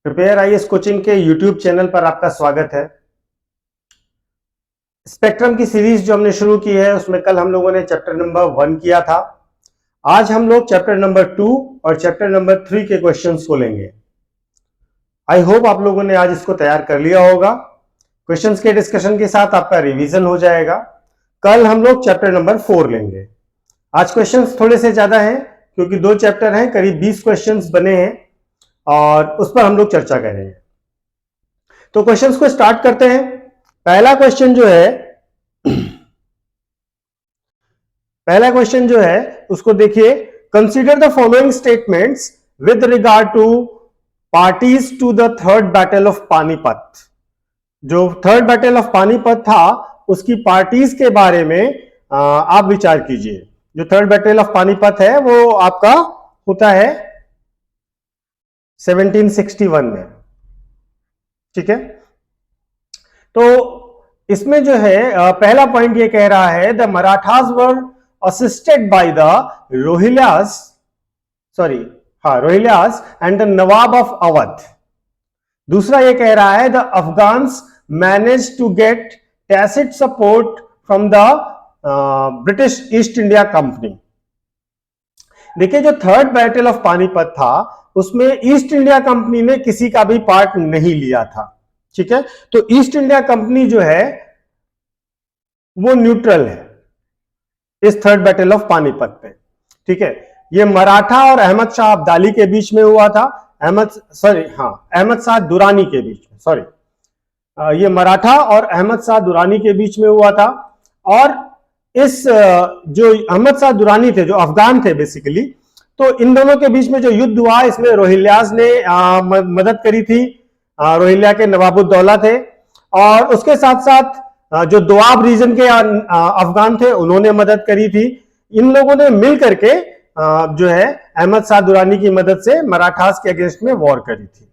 Prepare IAS coaching के YouTube channel पर आपका स्वागत है। स्पेक्ट्रम की सीरीज जो हमने शुरू की है उसमें कल हम लोगों ने चैप्टर नंबर 1 किया था। आज हम लोग चैप्टर नंबर 2 और चैप्टर नंबर 3 के क्वेश्चंस को लेंगे। आई होप आप लोगों ने आज इसको तैयार कर लिया होगा। क्वेश्चंस के डिस्कशन के साथ आपका रिवीजन हो जाएगा। कल हम लोग चैप्टर नंबर 4 लेंगे। आज क्वेश्चंस थोड़े से ज्यादा हैं क्योंकि 2 चैप्टर हैं, करीब 20 क्वेश्चंस बने हैं और उस पर हम लोग चर्चा करेंगे। तो क्वेश्चंस को स्टार्ट करते हैं। पहला क्वेश्चन जो है उसको देखिए। Consider the following statements with regard to parties to the third battle of Panipat. जो थर्ड बैटल ऑफ पानीपत था उसकी पार्टीज के बारे में आप विचार कीजिए। जो थर्ड बैटल ऑफ पानीपत है वो आपका होता है 1761 में, ठीक है। तो इसमें जो है पहला पॉइंट ये कह रहा है the Marathas were assisted by the Rohillas and the Nawab of Awadh. दूसरा ये कह रहा है the Afghans manage to get tacit support from the British East India Company. देखिए, जो थर्ड बैटल ऑफ पानीपत था उसमें ईस्ट इंडिया कंपनी ने किसी का भी पार्ट नहीं लिया था, ठीक है। तो ईस्ट इंडिया कंपनी जो है वो न्यूट्रल है इस थर्ड बैटल ऑफ पानीपत पे, ठीक है। ये मराठा और अहमद शाह अब्दाली के बीच में हुआ था। अहमद शाह दुरानी के बीच में, ये मराठा और अहमद शाह दुरानी के बीच में हुआ था। और इस जो अहमद शाह दुरानी थे, जो अफगान थे बेसिकली, तो इन दोनों के बीच में जो युद्ध हुआ इसमें रोहिल्यास ने मदद करी थी। रोहिल्या के नवाबुद्दौला थे और उसके साथ साथ जो दोआब रीजन के अफगान थे उन्होंने मदद करी थी। इन लोगों ने मिल करके जो है अहमद शाह दुरानी की मदद से मराठास के अगेंस्ट में वॉर करी थी,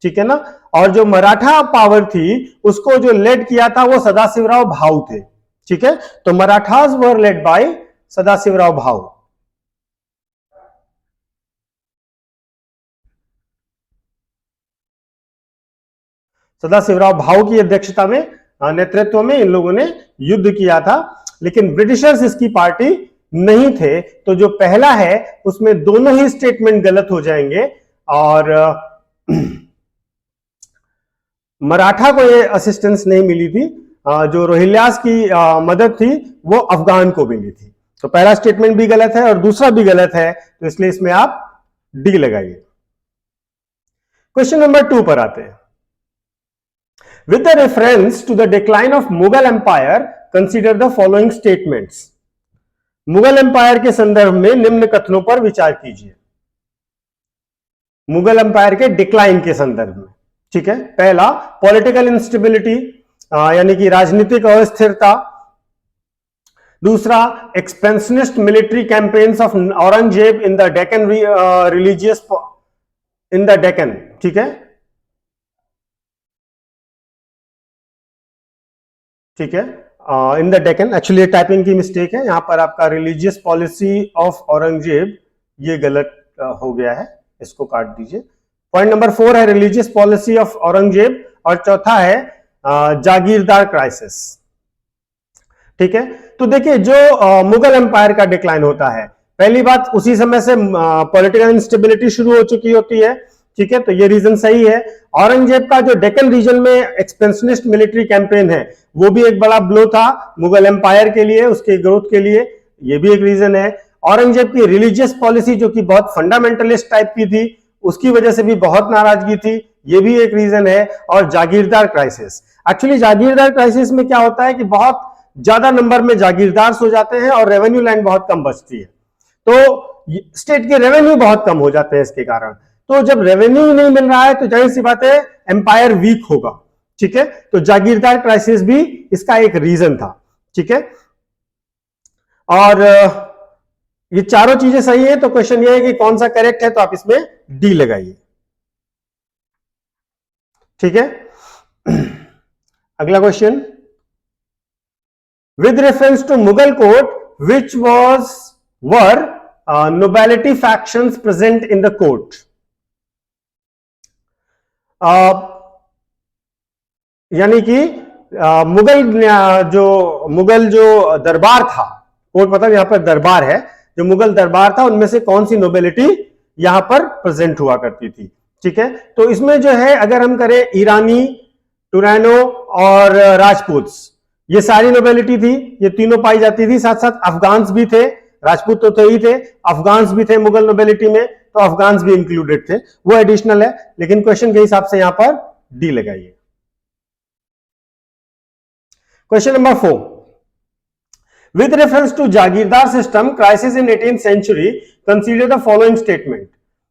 ठीक है ना। और जो मराठा पावर थी उसको जो लेड किया था वो सदाशिवराव भाऊ थे, ठीक है। तो मराठास वर लेड बाय सदाशिवराव भाऊ। सदाशिवराव भाऊ की अध्यक्षता में, नेतृत्व में इन लोगों ने युद्ध किया था, लेकिन ब्रिटिशर्स इसकी पार्टी नहीं थे। तो जो पहला है उसमें दोनों ही स्टेटमेंट गलत हो जाएंगे और मराठा को ये असिस्टेंस नहीं मिली थी। जो रोहिल्यास की मदद थी वो अफगान को मिली थी। तो पहला स्टेटमेंट भी गलत है और दूसरा भी गलत है, तो इसलिए इसमें आप डी लगाइए। क्वेश्चन नंबर 2 पर आते हैं। With the reference to the decline of Mughal Empire, consider the following statements. Mughal empire के संदर्भ में निम्न कथनों पर विचार कीजिए। मुगल एम्पायर के डिक्लाइन के संदर्भ में, ठीक है। पहला, पॉलिटिकल इंस्टेबिलिटी यानी कि राजनीतिक अस्थिरता। दूसरा, expansionist military campaigns of Aurangzeb in the Deccan religious in the Deccan, ठीक है, ठीक है। In the Deccan, actually typing की मिस्टेक है, यहां पर आपका रिलीजियस पॉलिसी ऑफ औरंगजेब ये गलत हो गया है, इसको काट दीजिए। पॉइंट नंबर 4 है रिलीजियस पॉलिसी ऑफ औरंगजेब और चौथा है जागीरदार क्राइसिस, ठीक है। तो देखिए, जो मुगल एम्पायर का डिक्लाइन होता है, पहली बात उसी समय से पॉलिटिकल इंस्टेबिलिटी शुरू हो चुकी होती है, ठीक है। तो ये रीजन सही है। औरंगजेब का जो डेक्कन रीजन में एक्सपेंशनिस्ट मिलिट्री कैंपेन है वो भी एक बड़ा ब्लो था मुगल एम्पायर के लिए, उसके ग्रोथ के लिए, ये भी एक रीजन है। औरंगजेब की रिलीजियस पॉलिसी जो कि बहुत फंडामेंटलिस्ट टाइप की थी, उसकी वजह से भी बहुत नाराजगी थी, ये भी एक रीजन है। और जागीरदार क्राइसिस, एक्चुअली जागीरदार क्राइसिस में क्या होता है कि बहुत ज्यादा नंबर में जागीरदार हो जाते हैं और रेवेन्यू लाइन बहुत कम बचती है, तो स्टेट के रेवेन्यू बहुत कम हो जाते हैं इसके कारण। तो जब रेवेन्यू नहीं मिल रहा है तो जाहिर सी बात है एम्पायर वीक होगा, ठीक है। तो जागीरदार क्राइसिस भी इसका एक रीजन था, ठीक है। और ये चारों चीजें सही है, तो क्वेश्चन ये है कि कौन सा करेक्ट है, तो आप इसमें डी लगाइए, ठीक है। अगला question, with reference to Mughal court which were nobility factions present in the court. यानी कि मुगल जो दरबार था, कोर्ट मतलब यहां पर दरबार है, जो मुगल दरबार था उनमें से कौन सी नोबेलिटी यहां पर प्रेजेंट हुआ करती थी। ठीक है, तो इसमें जो है अगर हम करें ईरानी, टुरानो और राजपूत, ये सारी नोबेलिटी थी, ये तीनों पाई जाती थी। साथ साथ अफगान्स भी थे, राजपूत तो थे ही थे, अफगान्स भी थे मुगल नोबेलिटी में, तो अफगान्स भी इंक्लूडेड थे, वो एडिशनल है, लेकिन क्वेश्चन के हिसाब से यहां पर डी लगाइए। Question number 4, with reference to Jagirdar system crisis in 18th century, consider the following statement.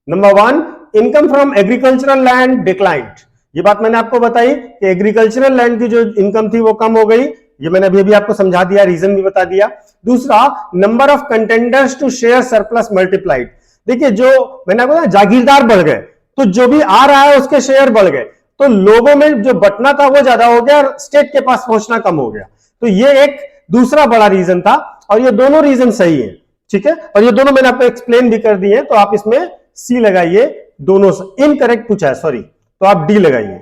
Number 1, income from agricultural land declined. ये बात मैंने आपको बताई कि एग्रीकल्चरल लैंड की जो इनकम थी वो कम हो गई, ये मैंने अभी आपको समझा दिया, रीजन भी बता दिया। दूसरा, number of contenders to share surplus multiplied. देखिए, जो मैंने आपको जागीरदार बढ़ गए, तो जो भी आ रहा है उसके शेयर बढ़ गए, तो लोगों में जो बंटना था वो ज्यादा हो गया और स्टेट के पास पहुंचना कम हो गया। तो ये एक दूसरा बड़ा रीजन था, और ये दोनों रीजन सही है। ठीक है, और ये दोनों मैंने आपको एक्सप्लेन भी कर दिए, तो आप इसमें सी लगाइए, दोनों इनकरेक्ट पूछा है, सॉरी, तो आप डी लगाइए।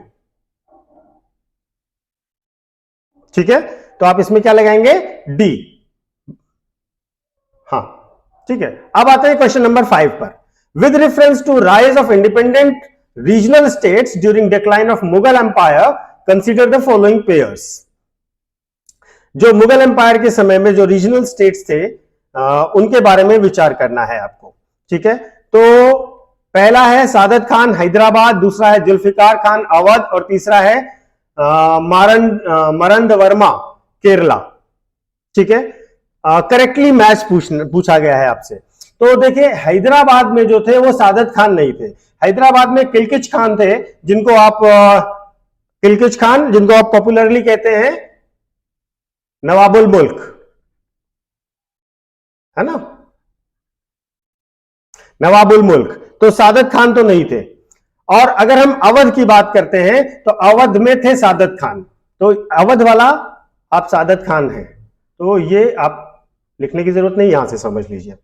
ठीक है, तो आप इसमें क्या लगाएंगे, डी। हाँ, ठीक है। अब आते हैं क्वेश्चन नंबर 5 पर। With reference to rise of independent regional states during decline of Mughal empire, consider the following pairs. जो मुगल एम्पायर के समय में जो रीजनल स्टेट्स थे, उनके बारे में विचार करना है आपको। ठीक है, तो पहला है सादत खान हैदराबाद, दूसरा है जुल्फिकार खान अवध, और तीसरा है मरंद वर्मा केरला। ठीक है, करेक्टली मैच पूछा गया है आपसे। तो देखिए, हैदराबाद में जो थे वो सादत खान नहीं थे, हैदराबाद में किलकिच खान थे, जिनको आप पॉपुलरली कहते हैं नवाबुल मुल्क, है ना, नवाबुल मुल्क। तो सादत खान तो नहीं थे। और अगर हम अवध की बात करते हैं तो अवध में थे सादत खान, तो अवध वाला आप सादत खान हैं, तो ये आप लिखने की जरूरत नहीं, यहां से समझ लीजिए।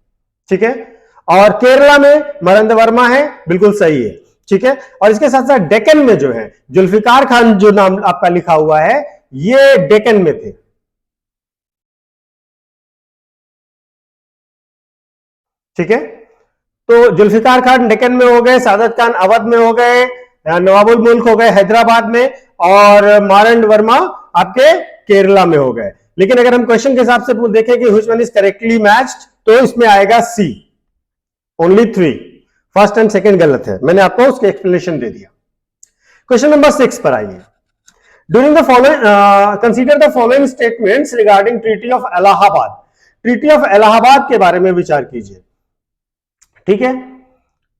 ठीक है, और केरला में मरंद वर्मा है, बिल्कुल सही है। ठीक है, और इसके साथ साथ डेक्कन में जो है जुल्फिकार खान, जो नाम आपका लिखा हुआ है, ये डेक्कन में थे। ठीक है, तो जुल्फिकार खान डेक्कन में हो गए, सादत खान अवध में हो गए, नवाबुल मुल्क हो गए हैदराबाद में, और मारंड वर्मा आपके केरला में हो गए। लेकिन अगर हम क्वेश्चन के हिसाब से देखें कि which one is correctly matched, तो इसमें आएगा सी, ओनली 3। फर्स्ट एंड सेकंड गलत है, मैंने आपको उसके एक्सप्लेनेशन दे दिया। क्वेश्चन नंबर 6 पर आइए। During the following consider the following statements regarding treaty of Allahabad. Treaty of Allahabad के बारे में विचार कीजिए। ठीक है,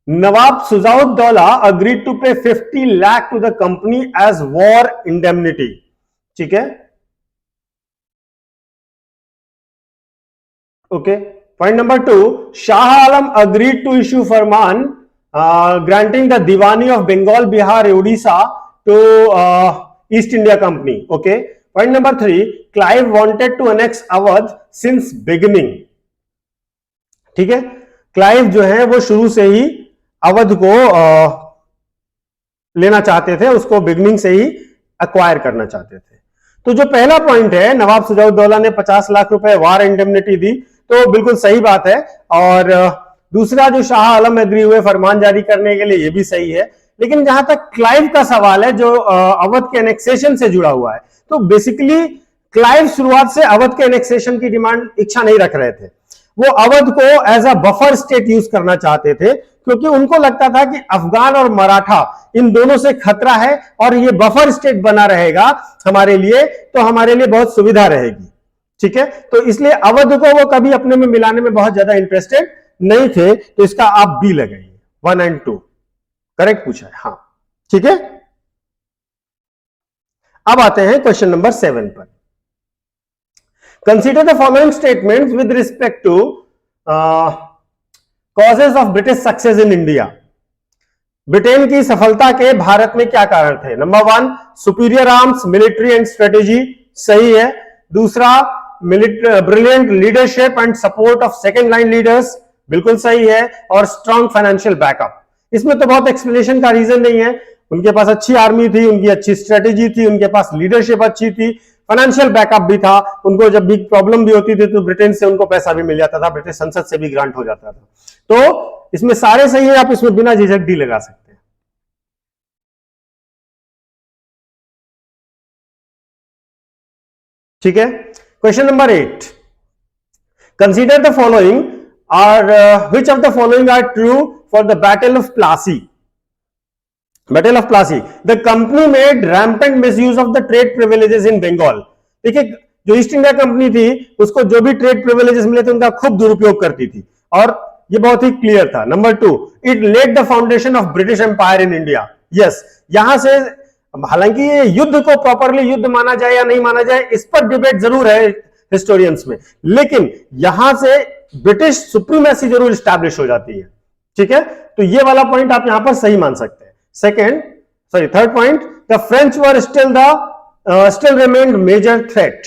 नवाब Shuja-ud-Daula agreed to pay 50 lakh to the company as war indemnity. ठीक है, okay. Point number 2, Shah Alam agreed to issue फरमान ग्रांटिंग द दीवानी of Bengal, Bihar, Orissa to East India Company. Okay. Point number 3, Clive wanted to annex Awadh since beginning. ठीक है, Clive जो है वो शुरू से ही अवध को लेना चाहते थे, उसको बिगनिंग से ही एक्वायर करना चाहते थे। तो जो पहला पॉइंट है, नवाब सुजाउद्दौला ने 50 लाख रुपए वार इंडेमनिटी दी, तो बिल्कुल सही बात है। और दूसरा जो शाह आलम एग्री हुए फरमान जारी करने के लिए, ये भी सही है। लेकिन जहां तक क्लाइव का सवाल है, जो अवध के एनेक्सेशन से जुड़ा हुआ है, तो बेसिकली क्लाइव शुरुआत से अवध के एनेक्सेशन की डिमांड, इच्छा नहीं रख रहे थे। वो अवध को as a buffer state use करना चाहते थे, क्योंकि उनको लगता था कि अफगान और मराठा इन दोनों से खतरा है, और ये बफर स्टेट बना रहेगा हमारे लिए, तो हमारे लिए बहुत सुविधा रहेगी। ठीक है, तो इसलिए अवध को वो कभी अपने में मिलाने में बहुत ज्यादा इंटरेस्टेड नहीं थे। तो इसका आप बी लगाइए, 1 और 2 करेक्ट पूछा है। हाँ, ठीक है। अब आते हैं क्वेश्चन नंबर 7 पर। Consider the following statements with respect to causes of British success in India. Britain की सफलता के भारत में क्या कारण थे? Number 1, superior arms, military and strategy, सही है। दूसरा, brilliant leadership and support of second line leaders, बिल्कुल सही है। और स्ट्रॉन्ग फाइनेंशियल बैकअप, इसमें तो बहुत एक्सप्लेनेशन का रीजन नहीं है। उनके पास अच्छी आर्मी थी, उनकी अच्छी स्ट्रेटेजी थी, उनके पास लीडरशिप अच्छी थी, फाइनेंशियल बैकअप भी था, उनको जब भी प्रॉब्लम भी होती थी तो ब्रिटेन से उनको पैसा भी मिल जाता था, ब्रिटिश संसद से भी ग्रांट हो जाता था। तो इसमें सारे सही है, आप इसमें बिना झिझक डी लगा सकते हैं। ठीक है, question number 8, consider the following are which of the following are true for the battle of Plassey. Battle of Plassey, the company made rampant misuse of the trade privileges in Bengal. देखिए, जो ईस्ट इंडिया कंपनी थी उसको जो भी trade privileges मिले थे उनका खूब दुरुपयोग करती थी, और ये बहुत ही क्लियर था। Number 2, it led the foundation of British empire in India. Yes, यहां से, हालांकि ये युद्ध को प्रॉपरली युद्ध माना जाए या नहीं माना जाए इस पर डिबेट जरूर है हिस्टोरियंस में, लेकिन यहां से ब्रिटिश सुप्रीमेसी जरूर स्टैब्लिश हो जाती है। ठीक है, तो ये वाला पॉइंट आप यहां पर सही मान सकते हैं। Third point, the French were still remained major threat.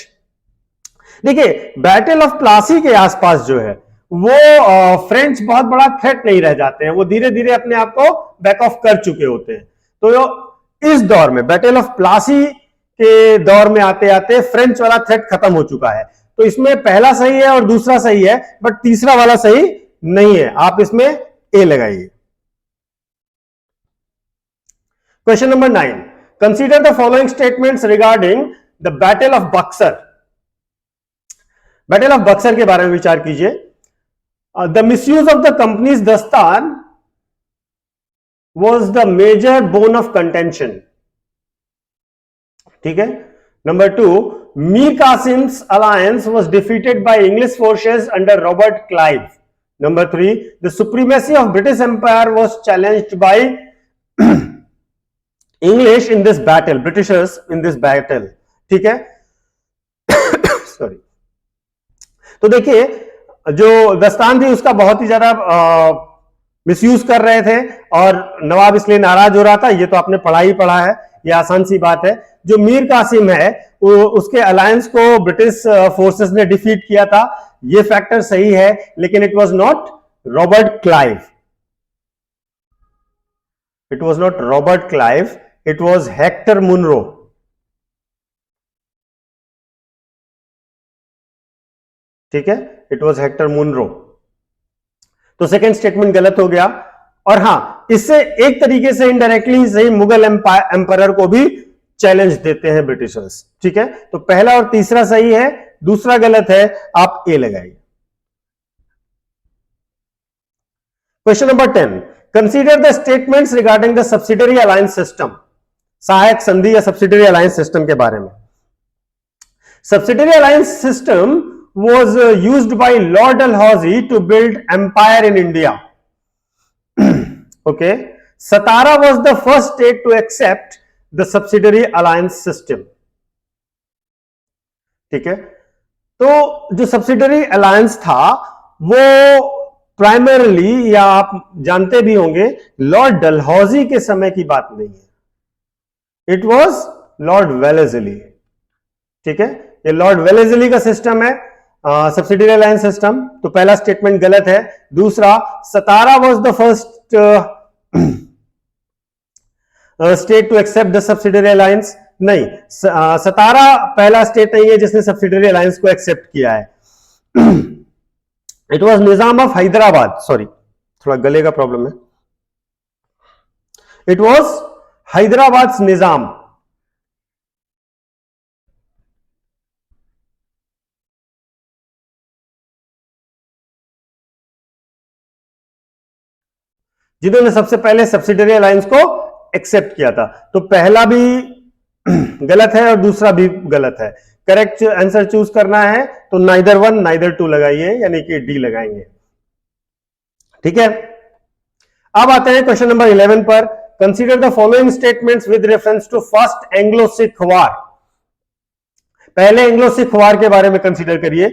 देखिए, बैटल ऑफ प्लासी के आसपास जो है वो फ्रेंच बहुत बड़ा थ्रेट नहीं रह जाते हैं, वो धीरे धीरे अपने आप को बैक ऑफ कर चुके होते हैं। तो इस दौर में, बैटल ऑफ प्लासी के दौर में आते आते फ्रेंच वाला थ्रेट खत्म हो चुका है। तो इसमें पहला सही है और दूसरा सही है, बट तीसरा वाला सही नहीं है, आप इसमें ए लगाइए। Question number 9, consider the following statements regarding the battle of Buxar. Battle of Buxar के बारे में विचार कीजिए। The misuse of the company's दस्तान was the major bone of contention. ठीक है। Number 2, Mir Qasim's alliance was defeated by English forces under Robert Clive. Number 3, the supremacy of British Empire was challenged by English in this battle, Britishers in this battle. ठीक है, sorry. तो देखिए, जो दस्तान थी उसका बहुत ही ज्यादा मिसयूज कर रहे थे और नवाब इसलिए नाराज हो रहा था, ये तो आपने पढ़ा ही पढ़ा है, ये आसान सी बात है। जो मीर कासिम है उसके अलायंस को ब्रिटिश फोर्सेस ने डिफीट किया था, ये फैक्टर सही है, लेकिन it was not Robert Clive. It was not Robert Clive, it was Hector Munro. ठीक है, इट वाज हेक्टर मुनरो। तो सेकंड स्टेटमेंट गलत हो गया। और हां, इससे एक तरीके से इनडायरेक्टली सही मुगल एम्पायर को भी चैलेंज देते हैं ब्रिटिशर्स। ठीक है, तो पहला और तीसरा सही है, दूसरा गलत है, आप ए लगाइए। Question number 10, consider the statements regarding the subsidiary alliance system. सहायक संधि या सब्सिडरी अलायंस सिस्टम के बारे में। Subsidiary alliance system was used by Lord Dalhousie to build empire in India. Okay, Satara was the first state to accept the subsidiary alliance system. ठीक है, तो जो सब्सिडरी अलायंस था वो प्राइमरली, या आप जानते भी होंगे, लॉर्ड डलहौजी के समय की बात नहीं है, इट वाज लॉर्ड वेलेस्ली। ठीक है, ये लॉर्ड वेलेस्ली का सिस्टम है सब्सिडरी अलायंस सिस्टम। तो पहला स्टेटमेंट गलत है। दूसरा, Satara was the first state to accept the subsidiary alliance. नहीं, सतारा पहला स्टेट नहीं है जिसने सब्सिडरी अलायंस को एक्सेप्ट किया है। It was Nizam of Hyderabad, sorry थोड़ा गले का प्रॉब्लम है, इट वाज हैदराबाद निजाम। जिन्होंने सबसे पहले सब्सिडरी अलायंस को एक्सेप्ट किया था। तो पहला भी गलत है और दूसरा भी गलत है। करेक्ट आंसर चूज करना है तो नाइदर 1 नाइदर 2 लगाइए, यानी कि डी लगाएंगे। ठीक है, अब आते हैं क्वेश्चन नंबर 11 पर। Consider the following statements with reference to first Anglo Sikh war. पहले एंग्लो सिख वार के बारे में कंसीडर करिए।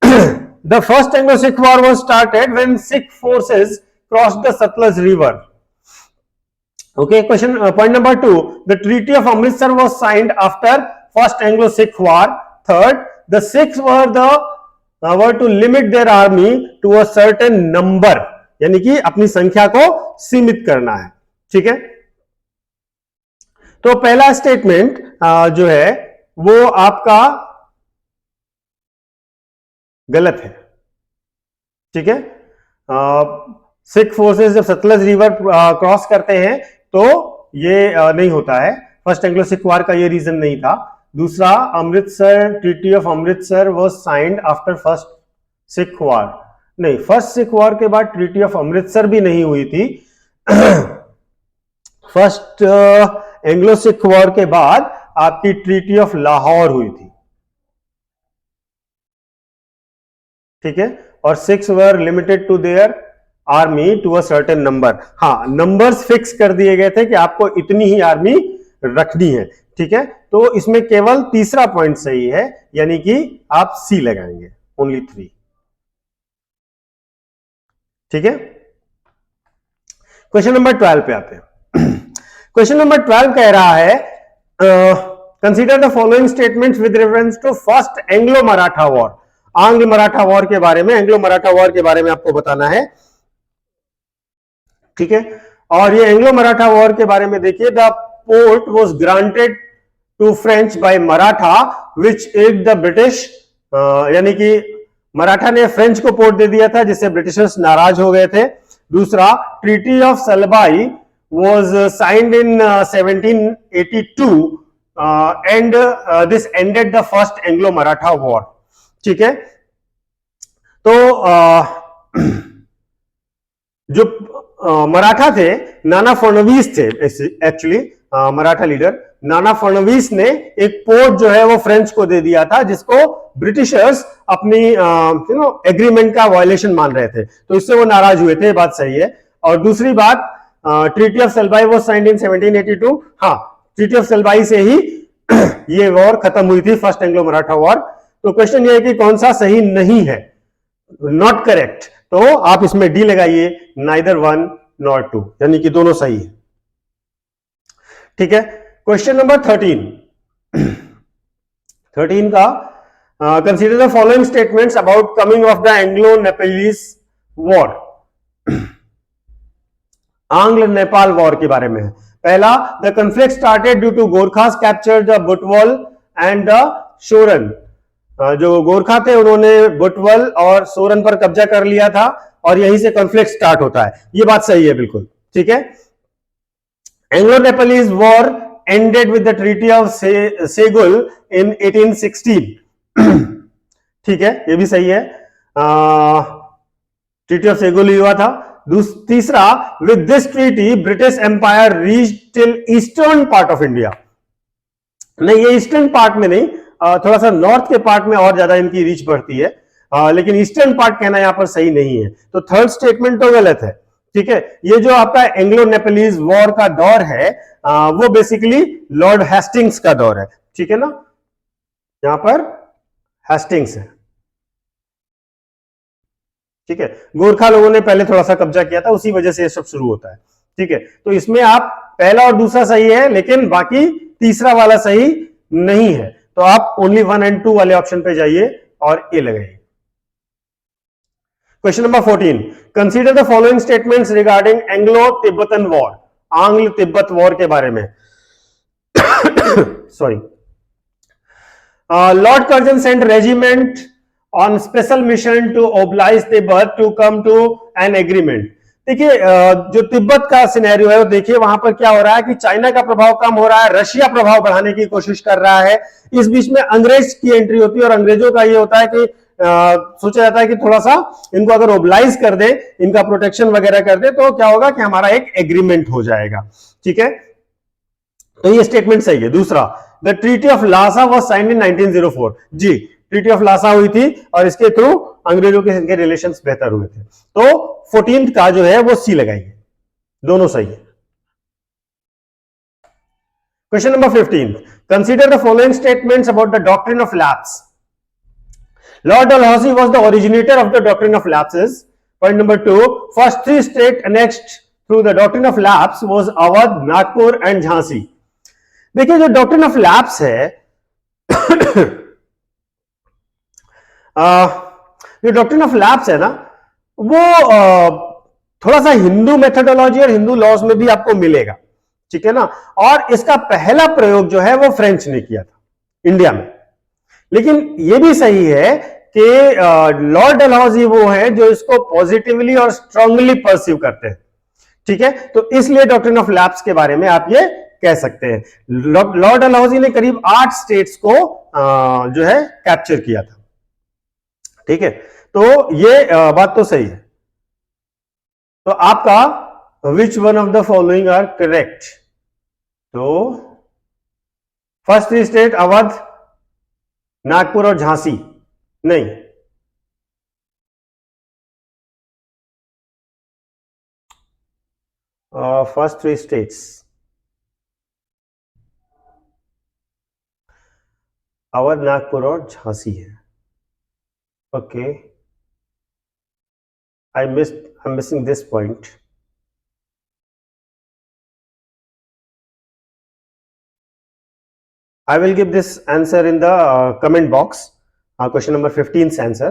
The first Anglo Sikh war was started when Sikh forces crossed the Satluj River. Okay, question point number 2. The Treaty of Amritsar was signed after First Anglo-Sikh War. Third, the Sikhs were to limit their army to a certain number, यानी कि अपनी संख्या को सीमित करना है। ठीक है, तो पहला स्टेटमेंट जो है वो आपका गलत है, ठीक है। सिख फोर्सेस जब सतलज रिवर क्रॉस करते हैं तो ये नहीं होता है। फर्स्ट एंग्लो सिख वार का ये रीजन नहीं था। दूसरा, Amritsar, treaty of Amritsar was signed after first Sikh war. नहीं, फर्स्ट सिख वार के बाद ट्रीटी ऑफ अमृतसर भी नहीं हुई थी। फर्स्ट एंग्लो सिख वॉर के बाद आपकी ट्रीटी ऑफ लाहौर हुई थी, ठीक है। और Sikhs were limited to their army to a certain number. हाँ, नंबर्स फिक्स कर दिए गए थे कि आपको इतनी ही आर्मी रखनी है, ठीक है। तो इसमें केवल तीसरा पॉइंट सही है, यानी कि आप सी लगाएंगे, ओनली 3, ठीक है। क्वेश्चन नंबर 12 पे आते हैं। क्वेश्चन नंबर 12 कह रहा है consider the following statements with reference to first Anglo Maratha war. आंग्ल मराठा वॉर के बारे में, एंग्लो मराठा वॉर के बारे में आपको बताना है, ठीक है। और ये एंग्लो मराठा वॉर के बारे में देखिए, the port was granted to French by Maratha which aid the British, यानी कि मराठा ने फ्रेंच को पोर्ट दे दिया था जिससे ब्रिटिशर्स नाराज हो गए थे। दूसरा, treaty of Salbai was signed in 1782 and this ended the first Anglo-Maratha war, ठीक है। तो जो मराठा थे, नाना फडणवीस थे एक्चुअली, मराठा लीडर नाना फडणवीस ने एक पोर्ट जो है वो फ्रेंच को दे दिया था, जिसको ब्रिटिशर्स अपनी एग्रीमेंट का वायलेशन मान रहे थे, तो इससे वो नाराज हुए थे, बात सही है। और दूसरी बात, treaty of Salbai was signed in 1782। हाँ, ट्रीटी ऑफ सलबाई से ही ये वॉर खत्म हुई थी, फर्स्ट एंग्लो मराठा वॉर। तो क्वेश्चन ये है कि कौन सा सही नहीं है, नॉट करेक्ट। तो आप इसमें डी लगाइए, नाइदर 1 नॉर 2, यानी कि दोनों सही है, ठीक है। क्वेश्चन नंबर 13 का, consider the following statements about coming of the Anglo Nepalese war. आंग्ल नेपाल वॉर के बारे में है। पहला, the conflict started due to Gorkhas capture the Butwal and the Soran. जो गोरखा थे उन्होंने बुटवल और सोरन पर कब्जा कर लिया था और यहीं से कॉन्फ्लिक्ट स्टार्ट होता है, ये बात सही है, बिल्कुल ठीक है। Anglo Nepalese war ended with the treaty of Sugauli in 1816, ठीक है, ये भी सही है, ट्रीटी ऑफ सेगुल ही हुआ था। तीसरा, with this treaty British empire reach till eastern part of India. नहीं, ये ईस्टर्न पार्ट में नहीं, थोड़ा सा नॉर्थ के पार्ट में और ज्यादा इनकी रीच बढ़ती है, लेकिन ईस्टर्न पार्ट कहना यहां पर सही नहीं है, तो थर्ड स्टेटमेंट तो गलत है, ठीक है। ये जो आपका एंग्लो नेपालीज वॉर का दौर है वो बेसिकली लॉर्ड हेस्टिंग्स का दौर है, ठीक है ना, यहां पर हेस्टिंग्स है, ठीक है। गोरखा लोगों ने पहले थोड़ा सा कब्जा किया था, उसी वजह से ये सब शुरू होता है, ठीक है। तो इसमें आप पहला और दूसरा सही है, लेकिन बाकी तीसरा वाला सही नहीं है, तो आप ओनली 1 और 2 वाले ऑप्शन पे जाइए और ए लगाइए। Question number 14, consider the following statements regarding Anglo Tibetan war. आंग्ल तिब्बत वॉर के बारे में sorry, Lord Curzon sent regiment on special mission to oblige Tibet to come to an agreement. देखिए, जो तिब्बत का सिनेरियो है वो देखिए, वहां पर क्या हो रहा है कि चाइना का प्रभाव कम हो रहा है, रशिया प्रभाव बढ़ाने की कोशिश कर रहा है, इस बीच में अंग्रेज की एंट्री होती है और अंग्रेजों का ये होता है कि सोचा जाता है कि थोड़ा सा इनको अगर ओब्लाइज कर दे, इनका प्रोटेक्शन वगैरह कर दे, तो क्या होगा कि हमारा एक एग्रीमेंट हो जाएगा, ठीक है। तो ये स्टेटमेंट सही है। दूसरा, the treaty of Lhasa was signed in 1904। जी, ट्रीटी ऑफ लासा हुई थी और इसके थ्रू अंग्रेजों के इनके रिलेशंस बेहतर हुए थे। तो 14th का जो है वो सी लगाएंगे, दोनों सही है। Question number 15, consider the following statements about the doctrine of lapse. Lord Dalhousie was the originator of the doctrine of lapses. Point number 2, first 3 states annexed through the doctrine of lapse was Awadh, Nagpur and Jhansi. देखिए, जो doctrine of lapse है जो doctrine of lapse है ना, वो थोड़ा सा Hindu methodology और हिंदू लॉज में भी आपको मिलेगा, ठीक है ना। और इसका पहला प्रयोग जो है वो फ्रेंच ने किया था इंडिया में। लेकिन यह भी सही है कि लॉर्ड डलहौजी वो है जो इसको पॉजिटिवली और स्ट्रांगली परसीव करते हैं, ठीक है। तो इसलिए डॉक्ट्रिन ऑफ लैप्स के बारे में आप ये कह सकते हैं। लॉर्ड डलहौजी ने करीब 8 स्टेट्स को जो है कैप्चर किया था, ठीक है। तो ये बात तो सही है। तो आपका which one of the following are correct? तो फर्स्ट 3 स्टेट अवध, नागपुर और झांसी नहीं। फर्स्ट 3 स्टेट्स अवध, नागपुर और झांसी है। Okay, I'm missing this point. I will give this answer in the comment box. Question number 15's answer.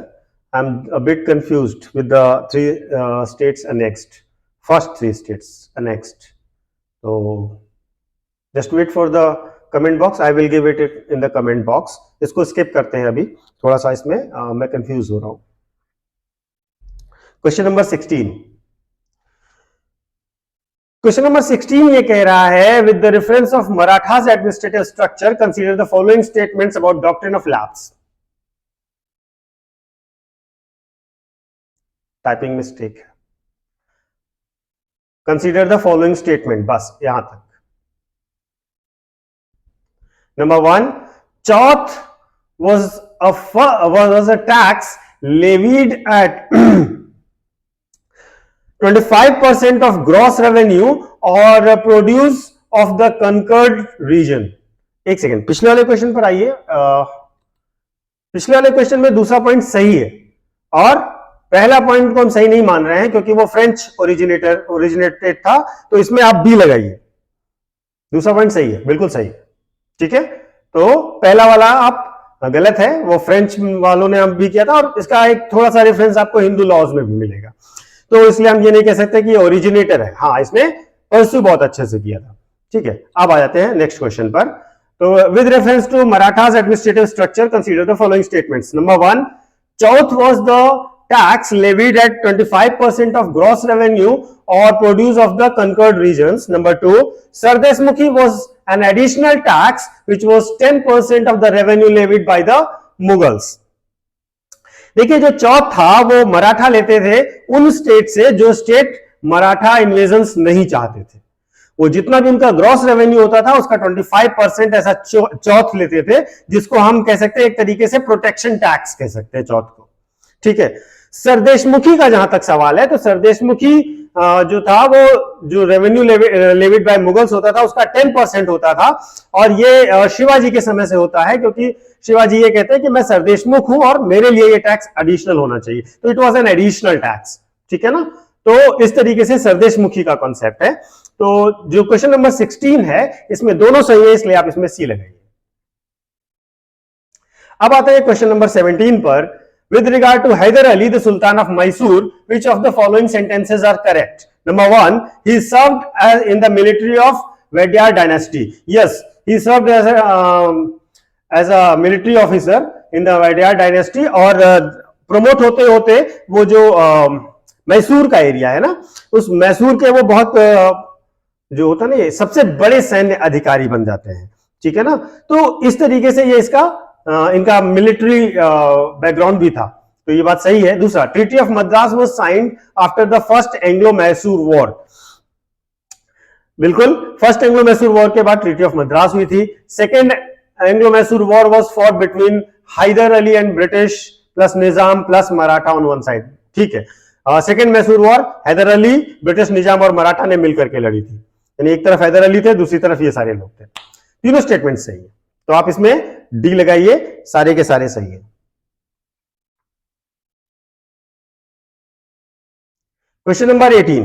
I'm a bit confused with the 3 states annexed. First 3 states annexed. So just wait for the comment box. I will give it in the comment box. इसको skip करते हैं अभी, थोड़ा सा इसमें मैं confused हो रहा हूँ. Question number 16. क्वेश्चन नंबर 16 ये कह रहा है with the reference of Marathas administrative structure consider the following statements about doctrine of lapse. Typing mistake है, कंसीडर द फॉलोइंग स्टेटमेंट, बस यहां तक। Number 1, Chauth was a tax levied at 25% of gross revenue or produce of the conquered region। एक second, पिछले वाले question पर आइए। पिछले वाले क्वेश्चन में दूसरा पॉइंट सही है और पहला पॉइंट को हम सही नहीं मान रहे हैं क्योंकि वो फ्रेंच ओरिजिनेटेड था, तो इसमें आप बी लगाइए। दूसरा पॉइंट सही है, बिल्कुल सही है, ठीक है। तो पहला वाला आप गलत है, वो फ्रेंच वालों ने अब भी किया था और इसका एक थोड़ा सा रेफरेंस आपको हिंदू लॉज में भी मिलेगा, तो इसलिए हम ये नहीं कह सकते कि ओरिजिनेटर है। हाँ, इसने परस्यू बहुत अच्छे से किया था, ठीक है। अब आ जाते हैं नेक्स्ट क्वेश्चन पर। तो with reference to Marathas administrative structure consider the following statements. Number 1, chauth was the tax levied at 25% of gross revenue और produce of the conquered regions. Number 2, sardeshmukhi was an additional tax which was 10% of the revenue levied by the Mughals। देखिए, जो चौथ था वो मराठा लेते थे उन state से जो स्टेट मराठा इन्वेजन्स नहीं चाहते थे। वो जितना भी उनका ग्रॉस रेवेन्यू होता था उसका 25% ऐसा चौथ लेते थे, जिसको हम कह सकते हैं एक तरीके से प्रोटेक्शन टैक्स कह सकते हैं चौथ को, ठीक है। सरदेशमुखी का जहां तक सवाल है, तो सरदेशमुखी जो था वो जो रेवेन्यू लेविड बाय मुगल्स होता था उसका 10% होता था, और ये शिवाजी के समय से होता है क्योंकि शिवाजी ये कहते हैं कि मैं सरदेशमुख हूं और मेरे लिए ये टैक्स एडिशनल होना चाहिए, तो it was an additional tax, ठीक है ना। तो इस तरीके से सरदेशमुखी का कॉन्सेप्ट है। तो जो क्वेश्चन नंबर 16 है इसमें दोनों सही है, इसलिए आप इसमें सी लगाइए। अब आता है क्वेश्चन नंबर 17 पर। With regard to Hyder Ali, the Sultan of Mysore, which of the following sentences are correct? Number 1, he served in the military of Wadyar dynasty. Yes, he served as a military officer in the Wadyar dynasty, और promote होते होते वो जो मैसूर का area है ना, उस मैसूर के वो बहुत जो होता है ना, सबसे बड़े सैन्य अधिकारी बन जाते हैं, ठीक है ना। तो इस तरीके से ये इसका इनका मिलिट्री बैकग्राउंड भी था, तो ये बात सही है। दूसरा, treaty of Madras was signed after the first Anglo Mysore war. बिल्कुल, फर्स्ट एंग्लो मैसूर वॉर के बाद ट्रीटी ऑफ मद्रास हुई थी। Second Anglo Mysore war was fought between Hyder Ali and British plus Nizam plus Maratha on one side, ठीक है। Second Mysore war Hyder Ali, British, Nizam और मराठा ने मिलकर के लड़ी थी, यानी एक तरफ हैदर अली थे, दूसरी तरफ ये सारे लोग थे। तीनों स्टेटमेंट सही है, तो आप इसमें डी लगाइए, सारे के सारे सही है। Question number 18।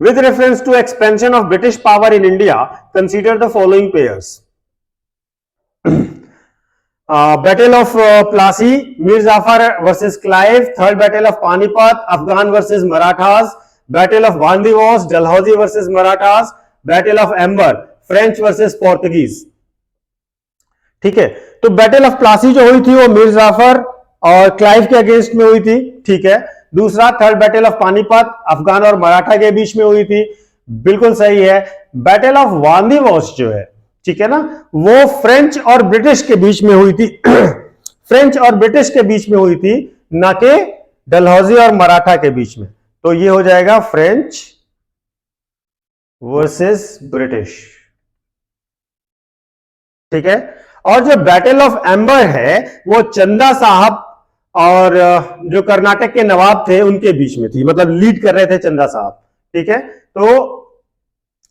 With reference to expansion of British power in India, consider the following pairs। Battle of Plassey, Mir Jafar versus Clive, third battle of Panipat, Afghan versus Marathas, battle of Wandiwash, Dalhousie versus Marathas, battle of Ambur, French versus Portuguese. ठीक है, तो battle of Plassey जो हुई थी वो मीर जाफर और Clive के against में हुई थी। ठीक है, दूसरा third battle of Panipat Afghan और मराठा के बीच में हुई थी, बिल्कुल सही है। बैटल ऑफ वांदीवॉस जो है, ठीक है ना, वो फ्रेंच और ब्रिटिश के बीच में हुई थी फ्रेंच और ब्रिटिश के बीच में हुई थी, ना कि डलहौजी और मराठा के बीच में। तो ये हो जाएगा फ्रेंच वर्सेस ब्रिटिश। ठीक है, और जो बैटल ऑफ एम्बर है वो चंदा साहब और जो कर्नाटक के नवाब थे उनके बीच में थी, मतलब लीड कर रहे थे चंदा साहब। ठीक है, तो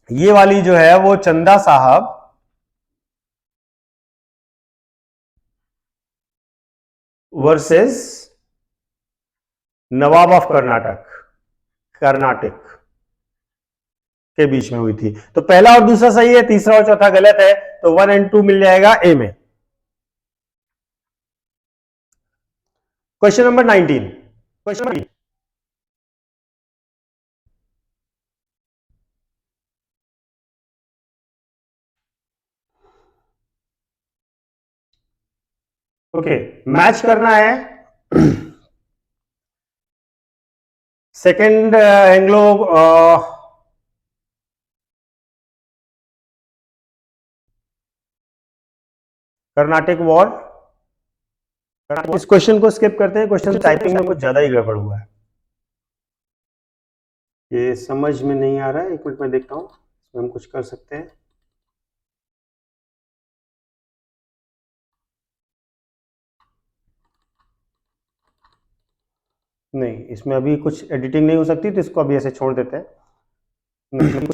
ये वाली जो है वो चंदा साहब वर्सेस नवाब ऑफ कर्नाटक के बीच में हुई थी। तो पहला और दूसरा सही है, तीसरा और चौथा गलत है, तो 1 और 2 मिल जाएगा ए में। Question number 19। ओके, मैच करना है सेकेंड एंग्लो कर्नाटक वॉर। इस क्वेश्चन को स्किप करते हैं, क्वेश्चन टाइपिंग में कुछ ज्यादा ही गड़बड़ हुआ है, ये समझ में नहीं आ रहा है। 1 मिनट में देखता हूं, इसमें हम कुछ कर सकते हैं। नहीं, इसमें अभी कुछ एडिटिंग नहीं हो सकती, तो इसको अभी ऐसे छोड़ देते हैं।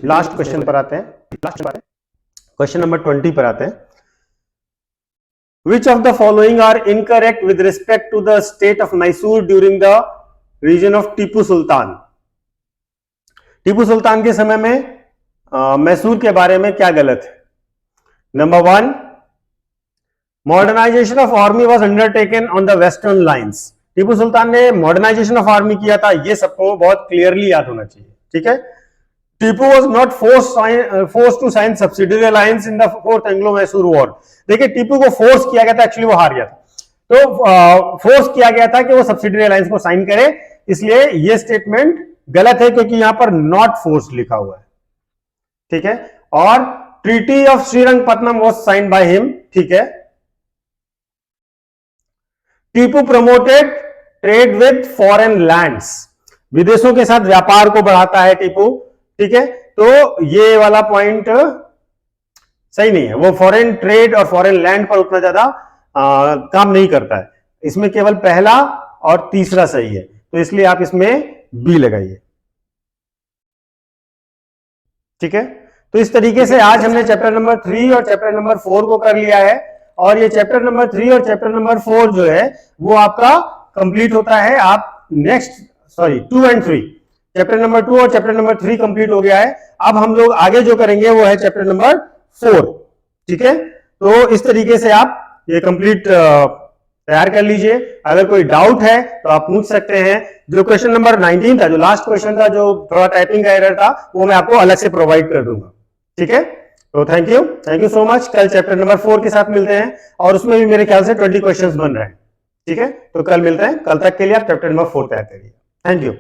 लास्ट क्वेश्चन पर आते हैं, क्वेश्चन नंबर 20 पर आते हैं। Which of the following are incorrect with respect to the state of Mysore during the region of Tipu Sultan? Tipu Sultan के समय में मैसूर के बारे में क्या गलत है? Number 1, modernisation of army was undertaken on the western lines. Tipu Sultan ने मॉडर्नाइजेशन ऑफ आर्मी किया था, ये सबको बहुत क्लियरली याद होना चाहिए। ठीक है, Tipu was not force to sign subsidiary alliance in the fourth Anglo Mysore war. देखिए, टीपू को फोर्स किया गया था, एक्चुअली वो हार गया था, तो फोर्स किया गया था कि वो सब्सिडियरी अलायंस को साइन करे, इसलिए ये स्टेटमेंट गलत है, क्योंकि यहां पर नॉट फोर्स लिखा हुआ है। ठीक है, और treaty of Srirangapatnam was sign by him. ठीक है, Tipu promoted trade with foreign lands, विदेशों के साथ व्यापार को बढ़ाता है टीपू। ठीक है, तो ये वाला पॉइंट सही नहीं है, वो फॉरेन ट्रेड और फॉरेन लैंड पर उतना ज्यादा काम नहीं करता है। इसमें केवल पहला और तीसरा सही है, तो इसलिए आप इसमें बी लगाइए। ठीक है, तो इस तरीके से आज हमने चैप्टर नंबर 3 और चैप्टर नंबर 4 को कर लिया है, और ये चैप्टर नंबर 3 और चैप्टर नंबर 4 जो है वो आपका कंप्लीट होता है। आप नेक्स्ट 2 और 3, चैप्टर नंबर 2 और चैप्टर नंबर 3 कंप्लीट हो गया है। अब हम लोग आगे जो करेंगे वो है चैप्टर नंबर 4। ठीक है, तो इस तरीके से आप ये कंप्लीट तैयार कर लीजिए। अगर कोई डाउट है तो आप पूछ सकते हैं। जो क्वेश्चन नंबर 19 था, जो लास्ट क्वेश्चन था, जो थोड़ा टाइपिंग का एरर था, वो मैं आपको अलग से प्रोवाइड कर दूंगा। ठीक है, तो थैंक यू सो मच। कल चैप्टर नंबर 4 के साथ मिलते हैं, और उसमें भी मेरे ख्याल से 20 क्वेश्चंस बन रहे हैं। ठीक है, तो कल मिलते हैं। कल तक के लिए आप चैप्टर नंबर 4 तैयार करिए। Thank you.